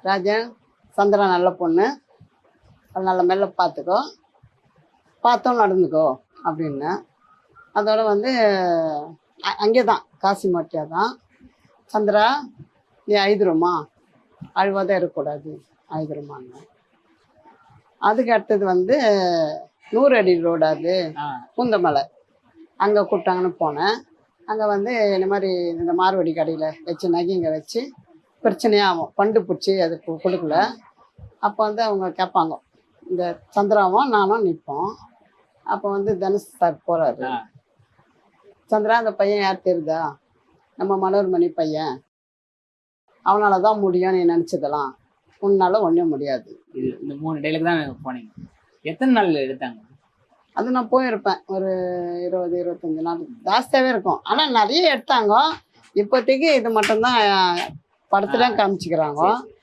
ராஜன், சந்திரா நல்ல பொண்ணு, நல்ல மெல்ல பார்த்துக்கோ, பார்த்தோம் நடந்துக்கோ அப்படின்னு. அதோட வந்து அங்கே தான் காசி மாட்டியா தான், சந்திரா நீ ஐதுருமா அழுவாதான் இருக்கக்கூடாது ஐதுருமான்னு. அதுக்கு அடுத்தது வந்து 100 அடி ரோடு, அது பூந்தமலை, அங்கே கூப்பிட்டாங்கன்னு போனேன். அங்கே வந்து இந்த மாதிரி இந்த மார்வடி கடையில் வச்சு நகைங்க வச்சு பிரச்சனையாகும், பண்டு பிடிச்சி அது கொடுக்கல. அப்போ வந்து அவங்க கேட்பாங்க, இந்த சந்திராவும் நானும் நிற்போம். அப்போ வந்து தனுஷ் சார் போகிறாரு. சந்திரா அந்த பையன் யார் தெரியுதா, நம்ம மனோர்மணி பையன், அவனால தான் முடியும் நீ நினச்சதெல்லாம், உன்னால ஒன்றும் முடியாது. இந்த 3 டைலாக் தான் போனீங்க. எத்தனை நாள் எடுத்தாங்க? அது நான் போயிருப்பேன் ஒரு 20-25 நாள் ஜாஸ்தியாகவே இருக்கும். ஆனால் நிறைய எடுத்தாங்க. இப்போதைக்கு இது மட்டும்தான் படத்துல காமிச்சிக்கிறாங்க.